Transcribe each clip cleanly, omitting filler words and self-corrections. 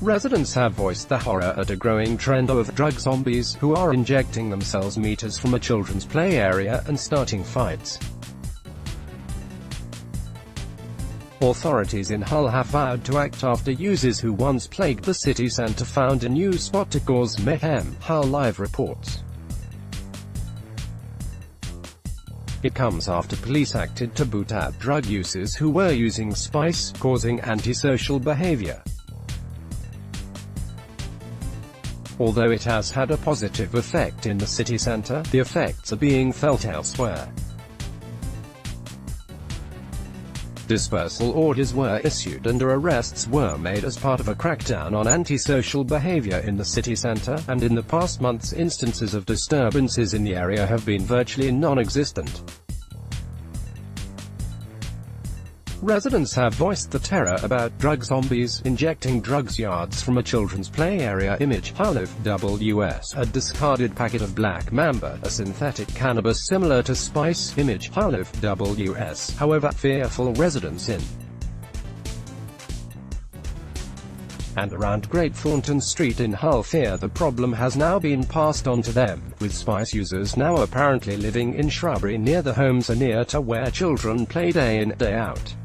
Residents have voiced their horror at a growing trend of drug zombies who are injecting themselves meters from a children's play area and starting fights. Authorities in Hull have vowed to act after users who once plagued the city centre found a new spot to cause mayhem, Hull Live reports. It comes after police acted to boot out drug users who were using spice, causing antisocial behaviour. Although it has had a positive effect in the city centre, the effects are being felt elsewhere. Dispersal orders were issued and arrests were made as part of a crackdown on antisocial behaviour in the city centre, and in the past months instances of disturbances in the area have been virtually non-existent. Residents have voiced the terror about drug zombies injecting drugs yards from a children's play area. Image Hull WS. A discarded packet of black mamba, a synthetic cannabis similar to spice. Image Hull WS. However, fearful residents in and around Great Thornton Street in Hull fear the problem has now been passed on to them, with spice users now apparently living in shrubbery near the homes and near to where children play day in, day out.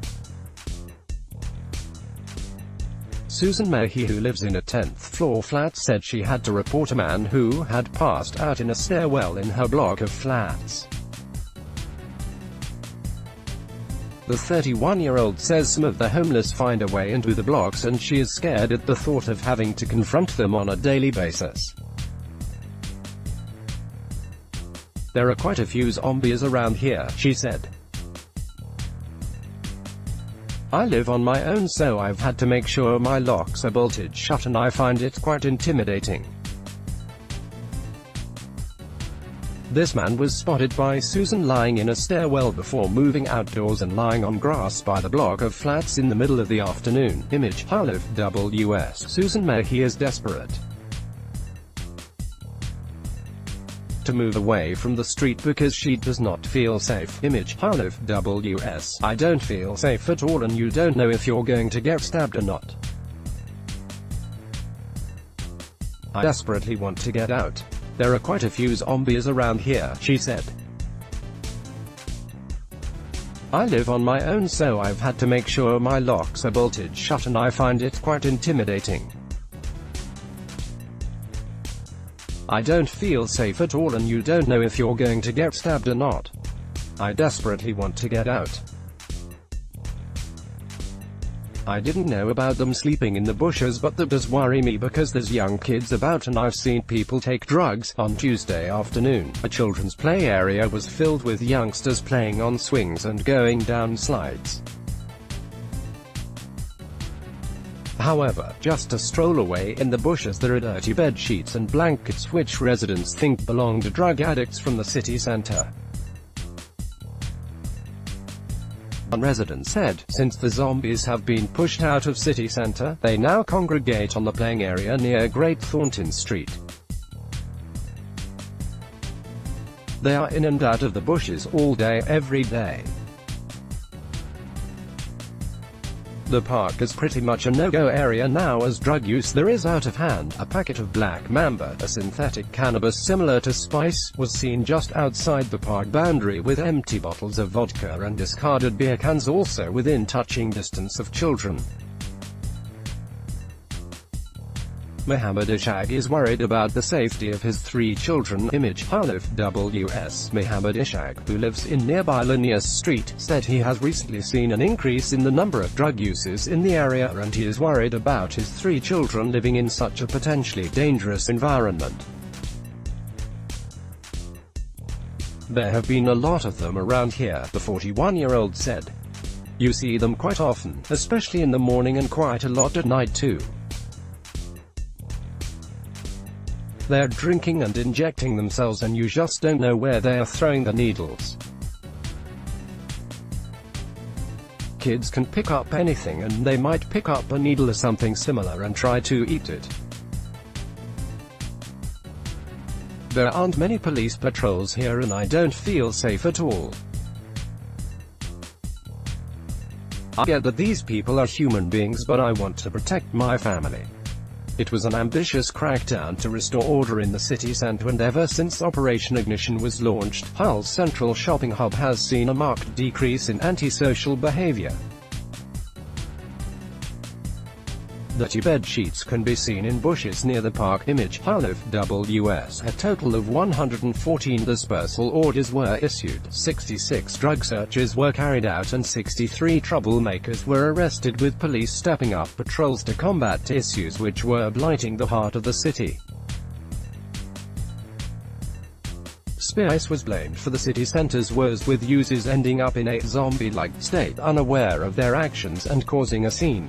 Susan Mayhe, who lives in a 10th-floor flat, said she had to report a man who had passed out in a stairwell in her block of flats. The 31-year-old says some of the homeless find a way into the blocks and she is scared at the thought of having to confront them on a daily basis. There are quite a few zombies around here, she said. I live on my own, so I've had to make sure my locks are bolted shut and I find it quite intimidating. This man was spotted by Susan lying in a stairwell before moving outdoors and lying on grass by the block of flats in the middle of the afternoon. Image Hull WS. Susan Mayhe is desperate to move away from the street because she does not feel safe. Image Hull WS. I don't feel safe at all and you don't know if you're going to get stabbed or not. I desperately want to get out. There are quite a few zombies around here, she said. I live on my own, so I've had to make sure my locks are bolted shut and I find it quite intimidating. I don't feel safe at all and you don't know if you're going to get stabbed or not. I desperately want to get out. I didn't know about them sleeping in the bushes, but that does worry me because there's young kids about and I've seen people take drugs. On Tuesday afternoon, a children's play area was filled with youngsters playing on swings and going down slides. However, just a stroll away in the bushes there are dirty bed sheets and blankets which residents think belong to drug addicts from the city centre. One resident said, since the zombies have been pushed out of city centre, they now congregate on the playing area near Great Thornton Street. They are in and out of the bushes all day, every day. The park is pretty much a no-go area now as drug use there is out of hand. A packet of black mamba, a synthetic cannabis similar to spice, was seen just outside the park boundary with empty bottles of vodka and discarded beer cans also within touching distance of children. Mohammed Ishaq is worried about the safety of his 3 children. Image Hull WS. Mohammed Ishaq, who lives in nearby Linnaeus Street, said he has recently seen an increase in the number of drug users in the area and he is worried about his 3 children living in such a potentially dangerous environment. There have been a lot of them around here, the 41-year-old said. You see them quite often, especially in the morning and quite a lot at night too. They're drinking and injecting themselves and you just don't know where they are throwing the needles. Kids can pick up anything and they might pick up a needle or something similar and try to eat it. There aren't many police patrols here and I don't feel safe at all. I get that these people are human beings but I want to protect my family. It was an ambitious crackdown to restore order in the city centre, and ever since Operation Ignition was launched, Hull's central shopping hub has seen a marked decrease in antisocial behaviour. Dirty bed sheets can be seen in bushes near the park. Image Hull FWS. A total of 114 dispersal orders were issued, 66 drug searches were carried out, and 63 troublemakers were arrested, with police stepping up patrols to combat issues which were blighting the heart of the city. Spice was blamed for the city centre's woes, with users ending up in a zombie-like state, unaware of their actions and causing a scene.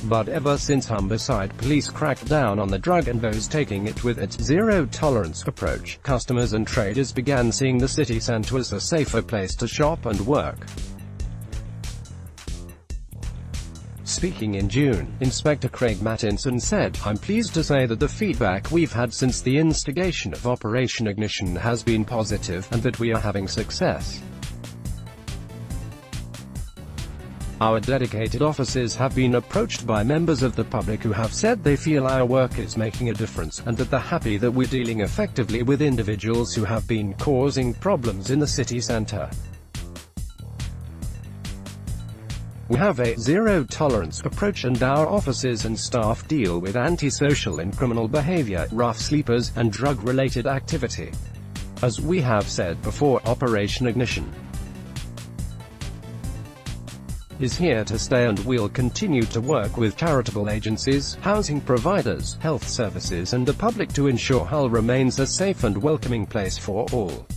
But ever since Humberside police cracked down on the drug and those taking it with its zero-tolerance approach, customers and traders began seeing the city centre as a safer place to shop and work. Speaking in June, Inspector Craig Mattinson said, "I'm pleased to say that the feedback we've had since the instigation of Operation Ignition has been positive, and that we are having success. Our dedicated officers have been approached by members of the public who have said they feel our work is making a difference, and that they're happy that we're dealing effectively with individuals who have been causing problems in the city centre. We have a zero-tolerance approach, and our officers and staff deal with antisocial and criminal behaviour, rough sleepers, and drug-related activity. As we have said before, Operation Ignition is here to stay, and we'll continue to work with charitable agencies, housing providers, health services and the public to ensure Hull remains a safe and welcoming place for all."